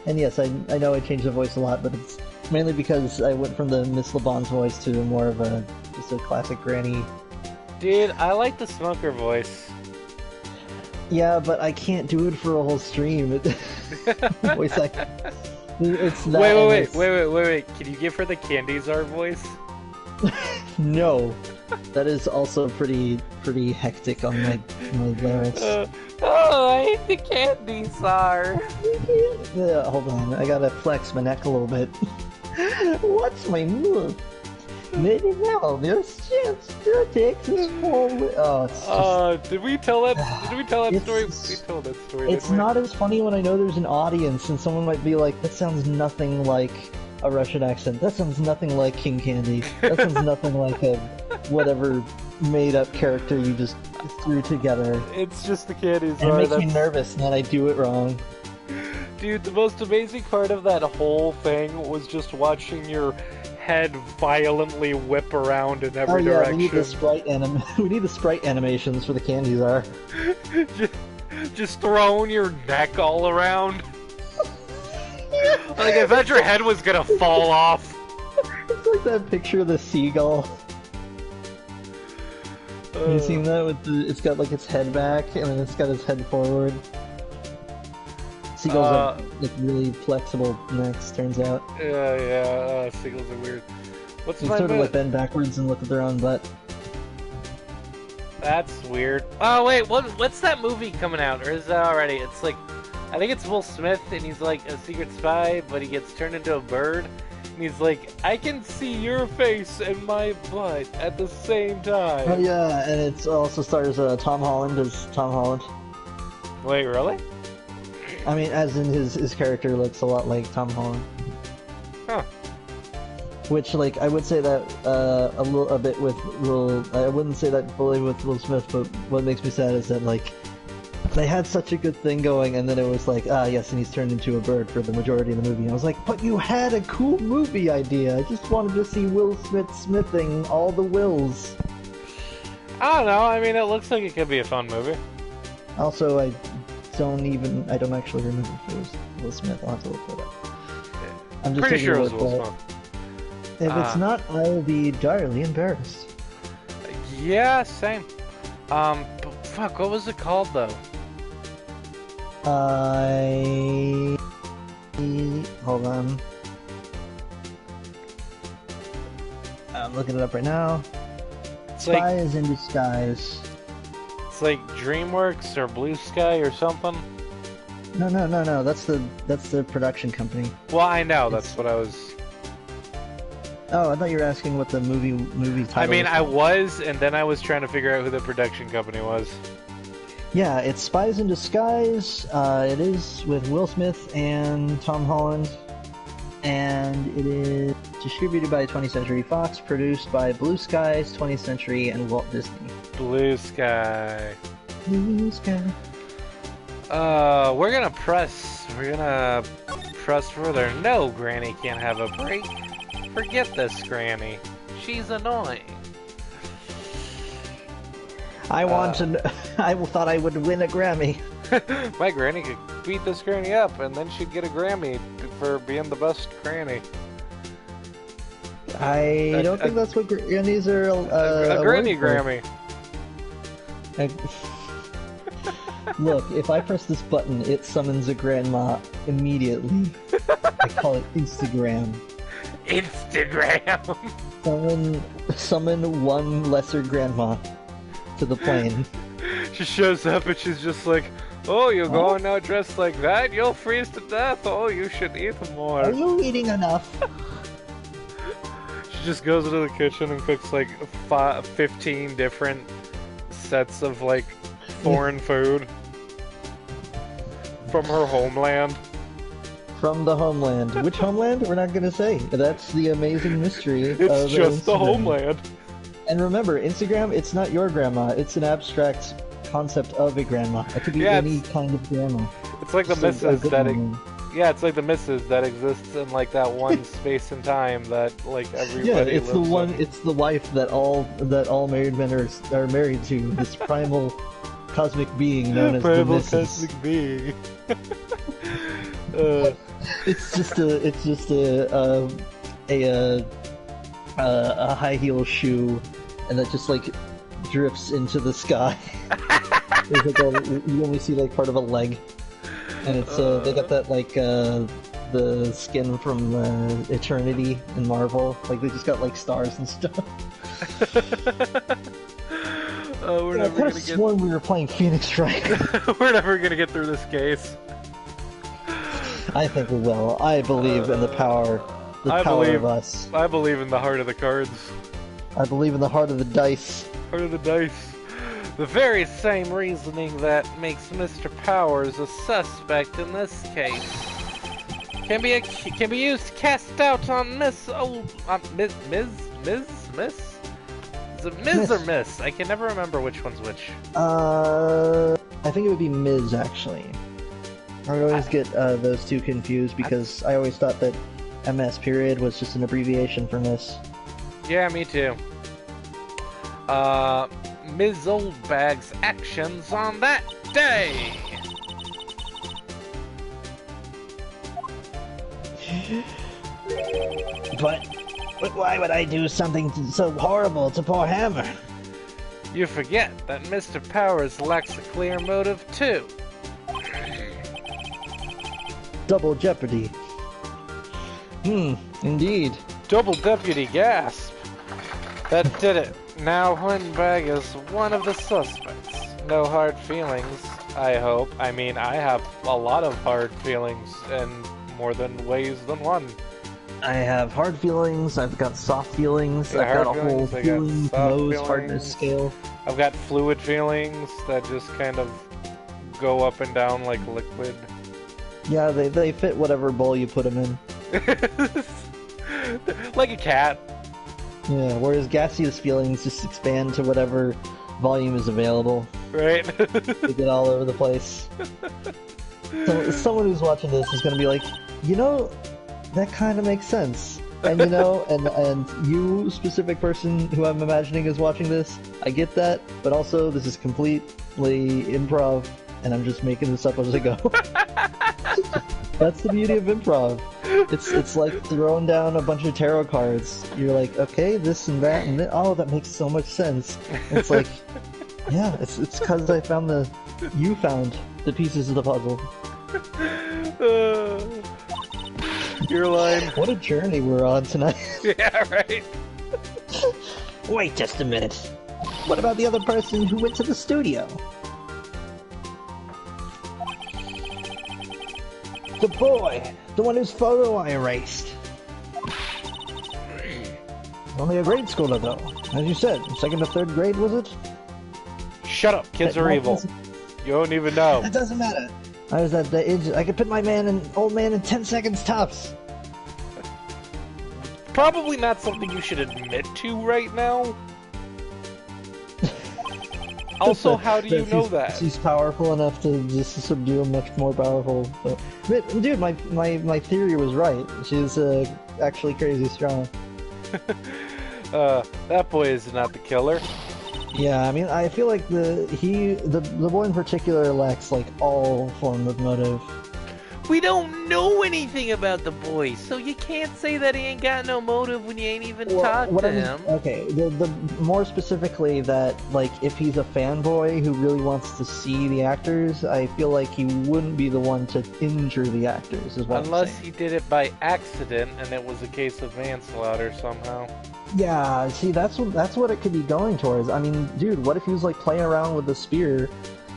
And yes, I know I changed the voice a lot, but it's mainly because I went from the Miss LeBon's voice to more of just a classic granny. Dude, I like the smoker voice. Yeah, but I can't do it for a whole stream. Voice act. It's that. Wait. Can you give her the Candy Czar voice? No. That is also pretty hectic on my lyrics. I hate the Candy Czar. Yeah, hold on, I gotta flex my neck a little bit. What's my move? Maybe now there's a chance to take this forward. Oh, it's just... did we tell that? Did we tell that story? We told that story. It's not as funny when I know there's an audience and someone might be like, "That sounds nothing like a Russian accent. That sounds nothing like King Candy. That sounds nothing like a whatever made-up character you just threw together." It's just the Candy Czar. It makes me nervous, and then I do it wrong. Dude, the most amazing part of that whole thing was just watching your head violently whip around in every direction. We need the sprite animations for the Candy Czar. just throwing your neck all around. Like, I thought your head was gonna fall off. It's like that picture of the seagull. You seen that with it's got like its head back and then it's got its head forward. Seagulls have like really flexible necks, turns out. Yeah, seagulls are weird. What's they my sort of like bend backwards and look at their own butt. That's weird. Oh wait, what's that movie coming out? Or is that already? It's like, I think it's Will Smith and he's like a secret spy, but he gets turned into a bird. And he's like, I can see your face and my butt at the same time. Oh yeah, and it also stars Tom Holland as Tom Holland. Wait, really? I mean, as in his character looks a lot like Tom Holland. Huh. Which, like, I would say that a bit with Will. I wouldn't say that fully with Will Smith, but what makes me sad is that, like, they had such a good thing going, and then it was like, yes, and he's turned into a bird for the majority of the movie. And I was like, but you had a cool movie idea. I just wanted to see Will Smith smithing all the Wills. I don't know. I mean, it looks like it could be a fun movie. Also, I don't actually remember if it was Will Smith. I'll have to look it up. I'm just pretty sure it was Will Smith. If it's not, I'll be direly embarrassed. Yeah, same. But fuck, what was it called though? Hold on. I'm looking it up right now. Spies in Disguise. It's like DreamWorks or Blue Sky or something. No. That's the production company. Well, I know. That's what I was. Oh, I thought you were asking what the movie title. I mean, I was, and then I was trying to figure out who the production company was. Yeah, it's Spies in Disguise. It is with Will Smith and Tom Holland, and it is distributed by 20th Century Fox, produced by Blue Skies, 20th Century, and Walt Disney. Blue Sky. Blue Sky. We're gonna press further. No, Granny can't have a break. Forget this, Granny. She's annoying. I thought I would win a Grammy. My Granny could beat this Granny up, and then she'd get a Grammy for being the best Granny. I don't think that's what Grannies are. A Granny Grammy. Look, if I press this button, it summons a grandma immediately. I call it Instagram. Instagram! Summon one lesser grandma to the plane. She shows up and she's just like, oh, you're going out dressed like that? You'll freeze to death. Oh, you should eat more. Are you eating enough? She just goes into the kitchen and cooks like 15 different sets of like foreign food from her homeland. From the homeland. Which homeland? We're not gonna say. That's the amazing mystery. It's just the homeland. And remember, Instagram, it's not your grandma. It's an abstract concept of a grandma. It could be any kind of grandma. It's like the missus that it's like the missus that exists in like that one space and time that like everybody it's lives the one. in. It's the wife that all married men are married to. This primal cosmic being known as the missus. Cosmic being. It's just a high heel shoe, and that just like drifts into the sky. It's like you only see like part of a leg, and it's they got that like the skin from Eternity in Marvel. Like they just got like stars and stuff. We're never gonna get. We were playing Phoenix Wright. We're never gonna get through this case. I think we will. I believe in the power. The power of us. I believe in the heart of the cards. I believe in the heart of the dice. Heart of the dice. The very same reasoning that makes Mr. Powers a suspect in this case can be used to cast doubt on Miss. Ms. Is it Ms. or Miss? I can never remember which one's which. I think it would be Ms. actually. I always get those two confused because I always thought that MS period was just an abbreviation for Miss. Yeah, me too. Ms. Oldbag's actions on that day. But why would I do something so horrible to poor Hammer? You forget that Mr. Powers lacks a clear motive too. Double jeopardy. Indeed. Double deputy gasp. That did it. Now Windbag is one of the suspects. No hard feelings, I hope. I mean, I have a lot of hard feelings in more than ways than one. I have hard feelings, I've got soft feelings, I've got a whole feeling nose hardness scale. I've got fluid feelings that just kind of go up and down like liquid. Yeah, they fit whatever bowl you put them in. Like a cat. Yeah, whereas gaseous feelings just expand to whatever volume is available. Right. They get all over the place. So someone who's watching this is going to be like, you know, that kind of makes sense. And you know, and you, specific person who I'm imagining is watching this, I get that, but also this is completely improv, and I'm just making this up as I go. That's the beauty of improv. It's like throwing down a bunch of tarot cards. You're like, okay, this and that, and oh, that makes so much sense. And it's like, yeah, it's because you found the pieces of the puzzle. Your line. What a journey we're on tonight. Yeah, right. Wait just a minute. What about the other person who went to the studio? The boy! The one whose photo I erased! Only a grade schooler, though. As you said, second or third grade, was it? Shut up, kids are evil. You don't even know. That doesn't matter. I was at the age, I could put my old man in 10 seconds tops. probably not something you should admit to right now. Also, how do you know that? She's powerful enough to just subdue a much more powerful. But, dude, my theory was right. She's actually crazy strong. That boy is not the killer. Yeah, I mean, I feel like the boy in particular lacks like all form of motive. We don't know anything about the boy, so you can't say that he ain't got no motive when you ain't even talked to him. Okay, the more specifically that, like, if he's a fanboy who really wants to see the actors, I feel like he wouldn't be the one to injure the actors, is what Unless I'm saying. he did it by accident and it was a case of manslaughter somehow. Yeah, see, that's what it could be going towards. I mean, dude, what if he was, like, playing around with the spear,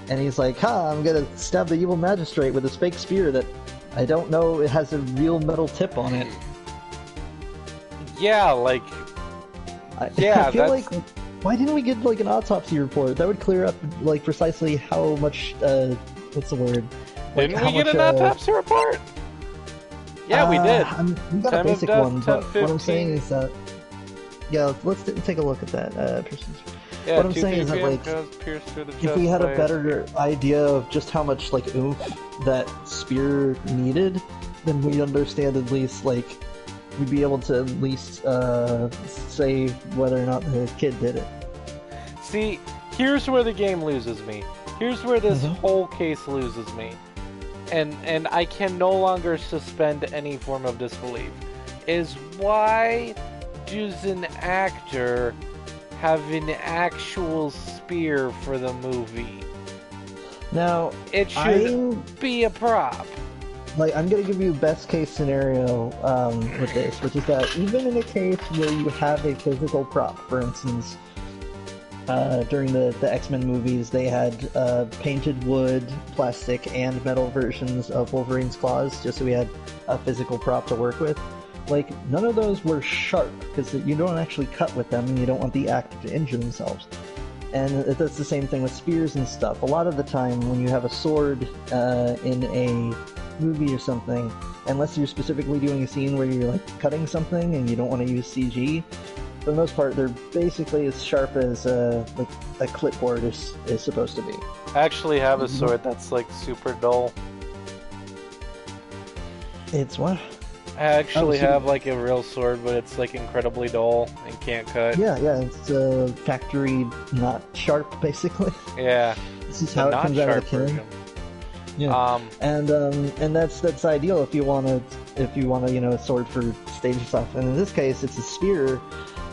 and he's like, I'm gonna stab the evil magistrate with this fake spear that I don't know, it has a real metal tip on it. Yeah, like... Yeah, I feel like, why didn't we get, like, an autopsy report? That would clear up, like, precisely how much, what's the word? Like, didn't we get an autopsy report? Yeah, we did. We got a basic one, but what I'm saying is that... Yeah, let's take a look at that, Yeah, what I'm saying is that, like, if we had a better idea of just how much, like, oomph that spear needed, then we'd understand at least, like, we'd be able to at least, say whether or not the kid did it. See, here's where the game loses me. Here's where this whole case loses me. And I can no longer suspend any form of disbelief. Is why does an actor have an actual spear for the movie? Now, it should be a prop. Like, I'm gonna give you best case scenario with this, which is that even in a case where you have a physical prop, for instance, during the X-Men movies, they had painted wood, plastic, and metal versions of Wolverine's claws, just so we had a physical prop to work with. Like, none of those were sharp, because you don't actually cut with them, and you don't want the actor to injure themselves. And that's the same thing with spears and stuff. A lot of the time, when you have a sword in a movie or something, unless you're specifically doing a scene where you're, like, cutting something and you don't want to use CG, for the most part, they're basically as sharp as, like, a clipboard is supposed to be. I actually have a sword that's, like, super dull. It's what? I actually have, like, a real sword, but it's, like, incredibly dull and can't cut. Yeah, it's factory not sharp, basically. Yeah. This is how it comes out of the can. Yeah. And that's ideal if you want to, you know, a sword for stage stuff. And in this case, it's a spear.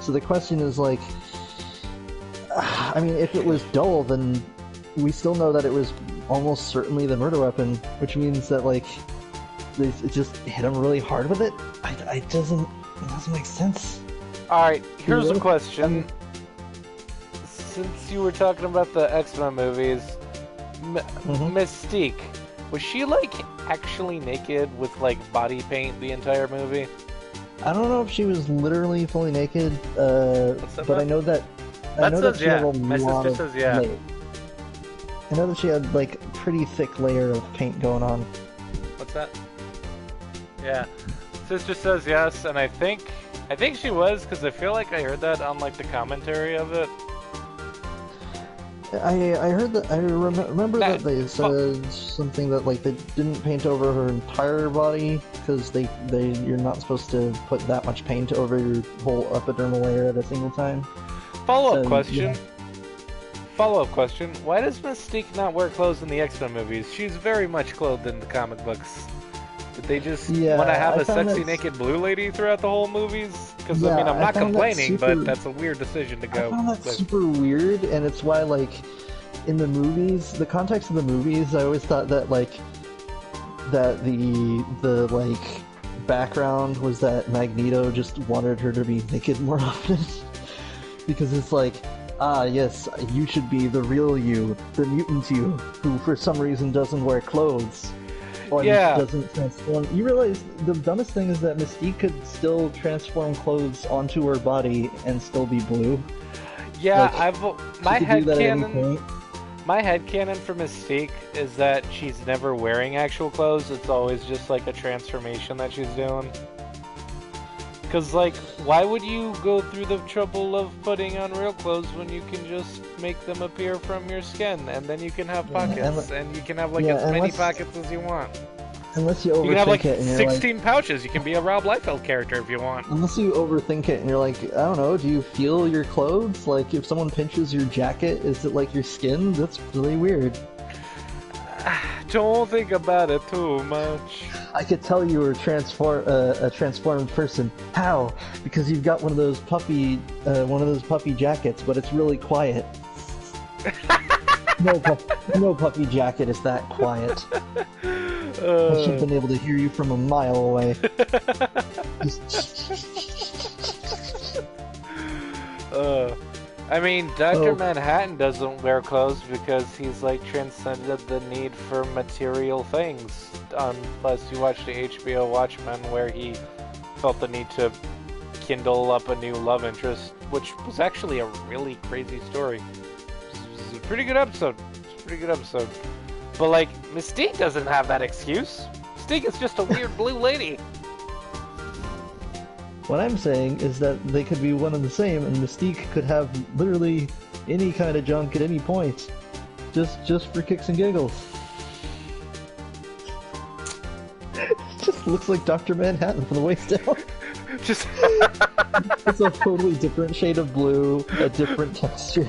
So the question is, like, I mean, if it was dull, then we still know that it was almost certainly the murder weapon, which means that, like, it just hit him really hard with it. It doesn't make sense. Alright, here's a question. Since you were talking about the X-Men movies, Mystique, was she, like, actually naked with, like, body paint the entire movie? I don't know if she was literally fully naked, but I know that she had a lot of layer. I know that she had, like, a pretty thick layer of paint going on. What's that? Yeah, sister says yes, and I think she was, because I feel like I heard that on, like, the commentary of it. I heard that. I remember that they said something that, like, they didn't paint over her entire body because you're not supposed to put that much paint over your whole epidermal layer at a single time. Follow-up question. Why does Mystique not wear clothes in the X-Men movies? She's very much clothed in the comic books. Did they just want to have a sexy naked blue lady throughout the whole movies? Because, I mean, I'm not complaining, but that's a weird decision to go. I found that super weird, and it's why, like, in the movies, the context of the movies, I always thought that, like, that the like, background was that Magneto just wanted her to be naked more often. Because it's like, yes, you should be the real you, the mutant you, who for some reason doesn't wear clothes. Or doesn't transform. You realize the dumbest thing is that Mystique could still transform clothes onto her body and still be blue. Yeah, like, my headcanon for Mystique is that she's never wearing actual clothes. It's always just like a transformation that she's doing. Because, like, why would you go through the trouble of putting on real clothes when you can just make them appear from your skin, and then you can have pockets, and you can have, like, as many pockets as you want. Unless you overthink You can have, like, it and you're 16 pouches. You can be a Rob Liefeld character if you want. Unless you overthink it and you're like, I don't know, do you feel your clothes? Like, if someone pinches your jacket, is it like your skin? That's really weird. Don't think about it too much. I could tell you were a transformed person. How? Because you've got one of those puppy jackets, but it's really quiet. No puppy jacket is that quiet. I should have been able to hear you from a mile away. I mean, Dr. Manhattan doesn't wear clothes because he's, like, transcended the need for material things. Unless you watch the HBO Watchmen, where he felt the need to kindle up a new love interest, which was actually a really crazy story. It was a pretty good episode. But, like, Mystique doesn't have that excuse. Mystique is just a weird blue lady. What I'm saying is that they could be one and the same, and Mystique could have literally any kind of junk at any point. Just for kicks and giggles. Just looks like Dr. Manhattan from the waist down. Just It's a totally different shade of blue, a different texture.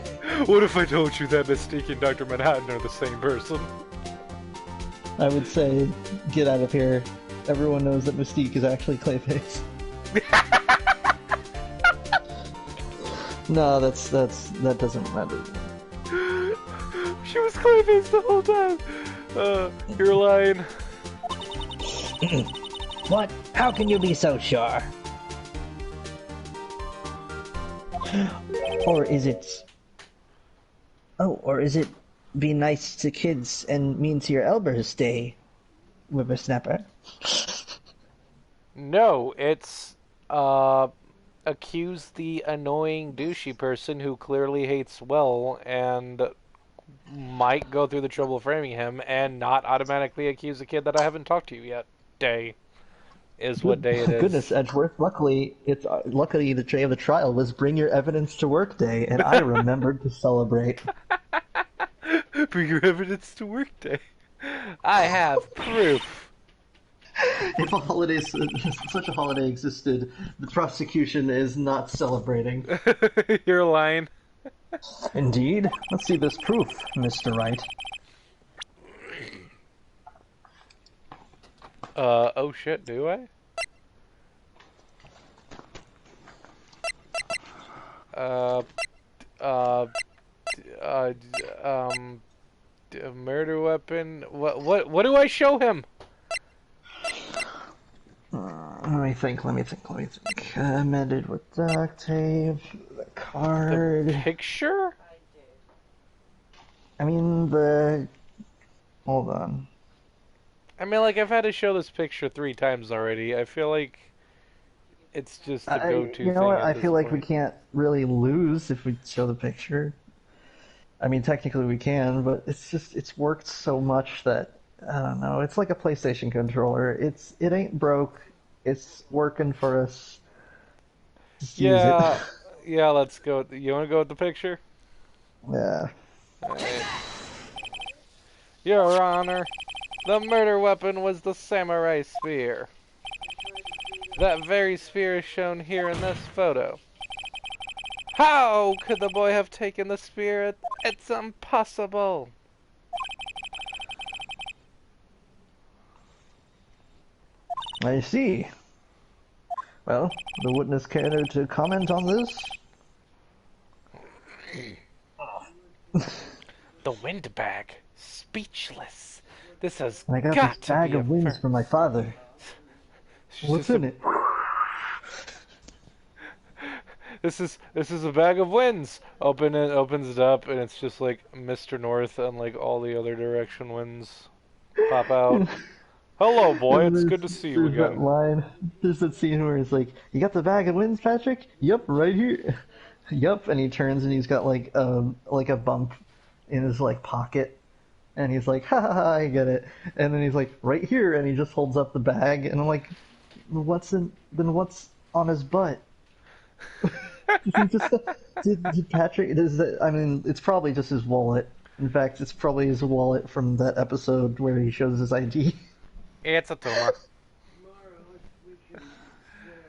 What if I told you that Mystique and Dr. Manhattan are the same person? I would say, get out of here. Everyone knows that Mystique is actually Clayface. No, that doesn't matter. She was Clayface the whole time. You're lying. What? How can you be so sure? Or is it be nice to kids and mean to your elders day, whippersnapper? No, it's accuse the annoying douchey person who clearly hates Will and might go through the trouble of framing him, and not automatically accuse a kid that I haven't talked to yet. Day is what day it is. Goodness, Edgeworth. Luckily the day of the trial was Bring Your Evidence to Work Day, and I remembered to celebrate. Bring your evidence to work day. I have proof. If such a holiday existed, the prosecution is not celebrating. You're lying. Indeed. Let's see this proof, Mr. Wright. Oh shit, do I? A murder weapon? What do I show him? Let me think. Amended with duct tape, the card. The picture? I mean, hold on. I mean, like, I've had to show this picture 3 times already. I feel like it's just the go-to thing. You know what? At I this feel like we point. can't really lose if we show the picture. I mean, technically we can, but it's worked so much that, I don't know, it's like a PlayStation controller. It ain't broke. It's working for us. Just use it. Yeah, let's go. You want to go with the picture? Yeah. Alright. Your Honor, the murder weapon was the samurai spear. That very spear is shown here in this photo. How could the boy have taken the spear? It's impossible. I see. Well, the witness care to comment on this? The windbag, speechless. This has I got got this to bag be of wins from my father. What's in it? This is a bag of winds. Opens it up, and it's just like Mr. North and like all the other direction winds pop out. Hello, boy. It's good to see you There's again. that line. There's that scene where it's like, "You got the bag of wins, Patrick?" "Yup, right here." "Yup," and he turns and he's got like a bump in his like pocket, and he's like, "Ha ha ha, I get it." And then he's like, "Right here," and he just holds up the bag, and I'm like, what's on his butt. He just did Patrick? I mean, it's probably just his wallet. In fact, it's probably his wallet from that episode where he shows his ID. It's a tumor.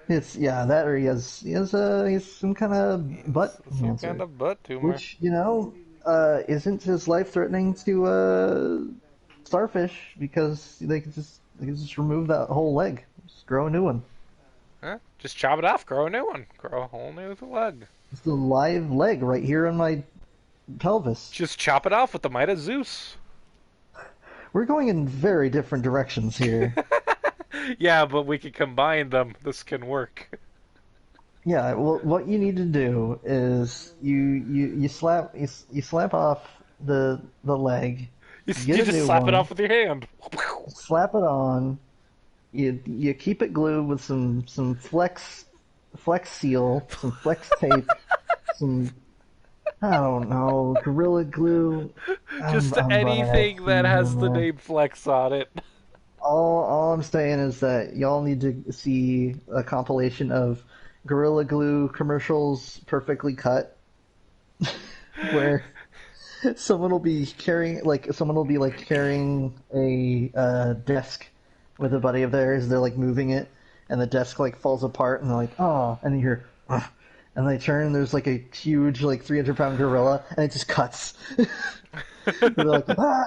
It's yeah, that or he has some kind of butt Some kind cancer, of butt tumor. which isn't as life threatening to starfish because they can just remove that whole leg, just grow a new one. Huh? Just chop it off, grow a new one. Grow a whole new leg. It's the live leg right here on my pelvis. Just chop it off with the might of Zeus. We're going in very different directions here. Yeah, but we can combine them. This can work. Yeah, well, what you need to do is you slap off the leg, You, get you a just new slap it one, off with your hand. slap it on. You keep it glued with some flex seal, some flex tape, some I don't know gorilla glue. Just I'm anything that has the man. name Flex on it. All I'm saying is that y'all need to see a compilation of Gorilla Glue commercials perfectly cut, where someone will be like carrying a desk with a buddy of theirs. They're like moving it, and the desk like falls apart, and they're like, oh, and then you hear, "Ugh," and they turn, and there's like a huge like 300-pound gorilla, and it just cuts. They're like, ah.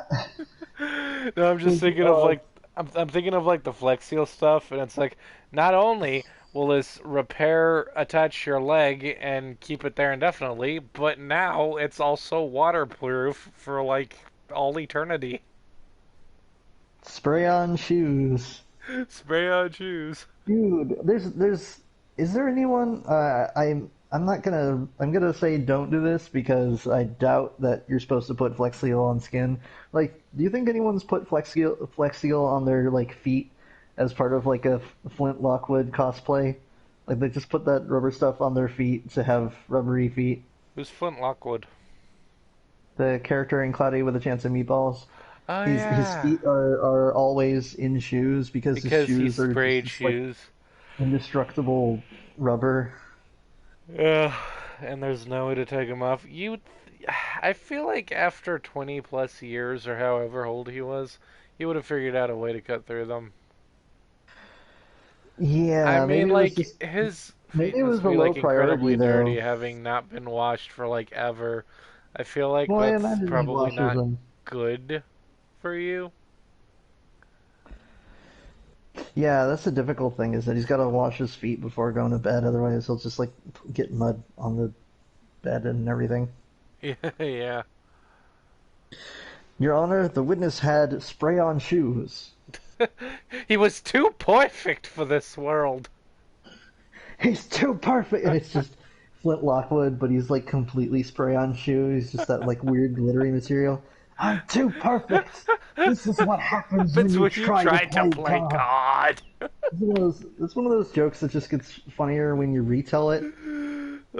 No, I'm just thinking of like I'm thinking of like the Flex Seal stuff, and it's like not only will this repair attach your leg and keep it there indefinitely, but now it's also waterproof for like all eternity. Spray on shoes. Spray on shoes. Dude, is there anyone? I'm gonna say don't do this because I doubt that you're supposed to put Flex Seal on skin. Like, do you think anyone's put Flex Seal on their like feet as part of like a Flint Lockwood cosplay? Like they just put that rubber stuff on their feet to have rubbery feet. Who's Flint Lockwood? The character in Cloudy with a Chance of Meatballs. Oh His yeah, feet are always in shoes because his because he shoes are sprayed just like shoes. indestructible rubber. Ugh, and there's no way to take him off. I feel like after 20 plus years or however old he was, he would have figured out a way to cut through them. I Yeah, mean, maybe it was like just his feet maybe it was must a be low like priority incredibly dirty, though. having not been washed for like ever. I feel like Well, I that's imagine he probably washes not them. good for you. Yeah, that's the difficult thing is that he's got to wash his feet before going to bed. Otherwise, he'll just like get mud on the bed and everything. Yeah, yeah. Your Honor, the witness had spray-on shoes. He was too perfect for this world. He's too perfect, and it's just Flint Lockwood, but he's like completely spray-on shoes. Just that like weird glittery material. I'm too perfect. This is what happens when That's you when you try to tried to play play God. God. It's one of those jokes that just gets funnier when you retell it.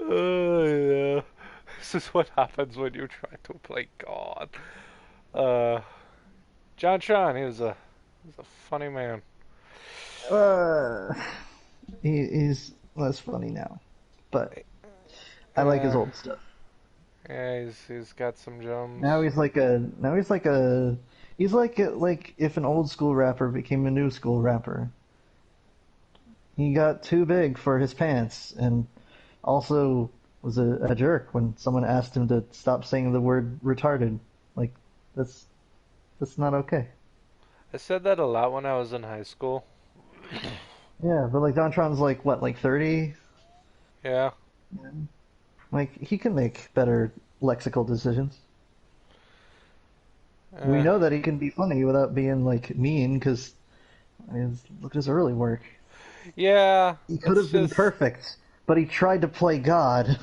Oh yeah. This is what happens when you try to play God. Uh, John Sean, he was a funny man. Uh, he's less funny now, but I like his Yeah, old stuff. yeah, he's got some gems. He's like if an old school rapper became a new school rapper. He got too big for his pants, and also was a jerk when someone asked him to stop saying the word retarded. Like that's that's not okay. I said that a lot when I was in high school. Yeah, but like Dontron's like what, like 30? Yeah. Like he can make better lexical decisions. We Uh, know that he can be funny without being like mean because I mean, look at his early work. yeah, He could it's have been just perfect, but he tried to play God.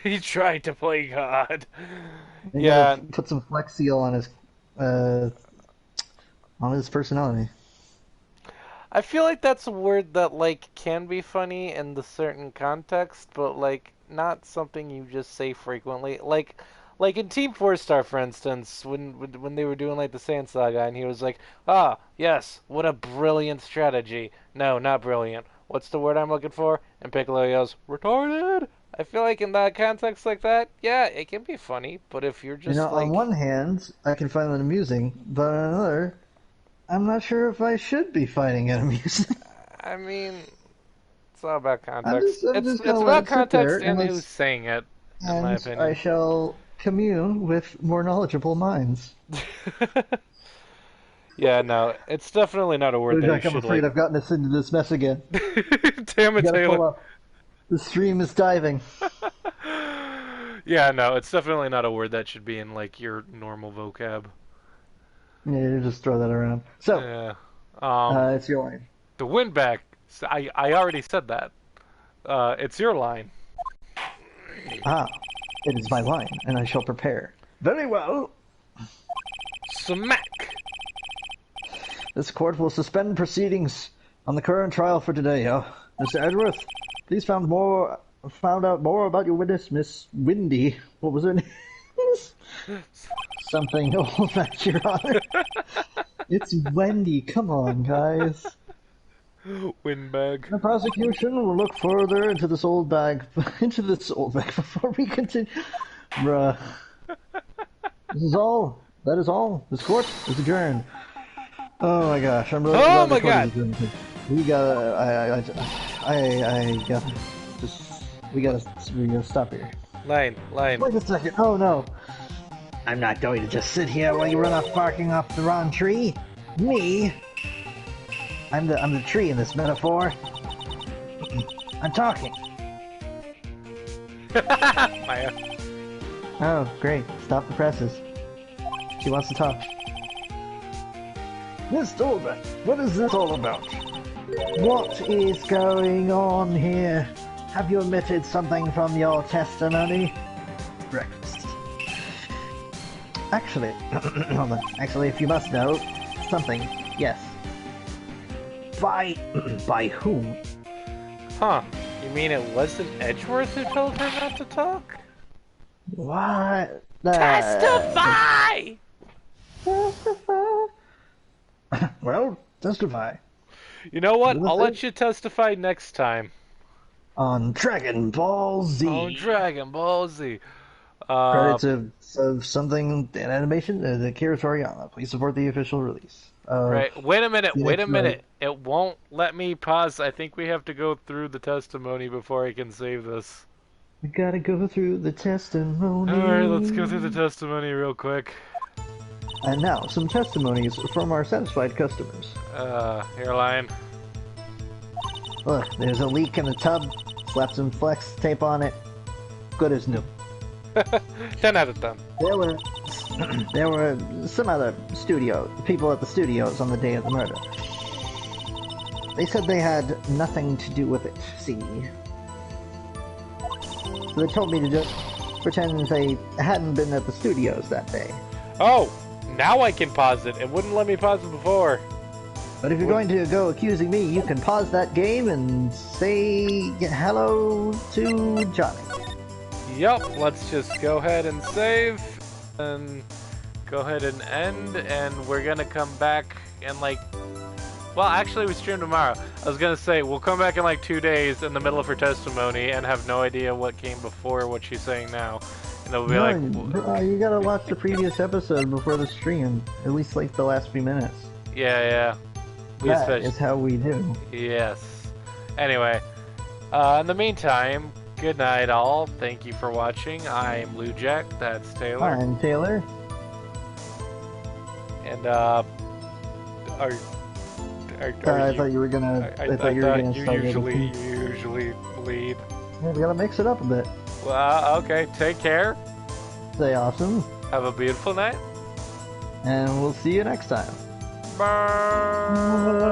he tried to play God. You Yeah, gotta put some flex seal uh, on his personality. I feel like that's a word that like can be funny in the certain context, but like not something you just say frequently. Like in Team Four Star, for instance, when they were doing like the Sand Saga, and he was like, "Ah, yes, what a brilliant strategy." No, not brilliant. what's the word I'm looking for? And Piccolo yells, retarded! I feel like in that context like that, yeah, it can be funny, but if you're just like... on one hand, I can find that amusing, but on another, I'm not sure if I should be finding it amusing. I mean, it's all about context. I'm just It's gonna let about it sit there context and and who's saying it, in my and opinion. I shall commune with more knowledgeable minds. Yeah, no, it's definitely not a word that you I'm should, afraid like... I've gotten us into this mess again. Damn it, Gotta pull Taylor. up. The stream is diving. Yeah, no, it's definitely not a word that should be in, like, your normal vocab. Yeah, you just throw that around. So, Yeah. it's your line. The win back, I already said that. It's your line. Ah, it is my line, and I shall prepare. Very well. Smack! This court will suspend proceedings on the current trial for today. Mr. Edgeworth, please found out more about your witness, Miss Windy. What was her name? Something old that, Your Honor. It's Wendy. Come on, guys. Windbag. The prosecution will look further into this old bag before we continue. Bruh. This is all. That is all. This court is adjourned. Oh my gosh, I'm really Oh glad my the court God. is adjourned. We gotta, we gotta stop here. Line. Wait a second. Oh no. I'm not going to just sit here while you run off barking off the wrong tree. Me? I'm the tree in this metaphor. I'm talking. Maya. Oh, great. Stop the presses. She wants to talk. Miss Dolbeck, what is this all about? What is going on here? Have you omitted something from your testimony? Breakfast. Actually, hold on. Actually, if you must know something, yes. By whom? Huh. You mean it wasn't Edgeworth who told her not to talk? What? Testify! Well, testify. You know what? I'll let you testify next time. On Dragon Ball Z. Oh, Dragon Ball Z. Credits of something in animation, the Akira Toriyama. Please support the official release. Right. Wait a minute. Phoenix Wright. It won't let me pause. I think we have to go through the testimony before I can save this. We gotta go through the testimony. Alright, let's go through the testimony real quick. And now, some testimonies from our satisfied customers. Hairline. Look, there's a leak in the tub. Slapped some flex tape on it. Good as new. 10 out of 10. There were some other people at the studios on the day of the murder. They said they had nothing to do with it, see? So they told me to just pretend they hadn't been at the studios that day. Oh! Now I can pause it. It wouldn't let me pause it before. But if you're going to go accusing me, you can pause that game and say hello to Johnny. Yup, let's just go ahead and save. And go ahead and end. And we're gonna come back in like... Well, actually, we stream tomorrow. I was gonna say, we'll come back in like 2 days in the middle of her testimony and have no idea what came before what she's saying now. And it'll be you gotta watch the previous episode before the stream. At least like the last few minutes. Yeah. That is how we do. Yes. Anyway, in the meantime, good night all. Thank you for watching. I'm Lou Jack. That's Taylor. I'm Taylor. And I thought you were gonna. I thought you were gonna start you usually lead. Yeah, we gotta mix it up a bit. Well, okay. Take care. Stay awesome. Have a beautiful night. And we'll see you next time. Bye.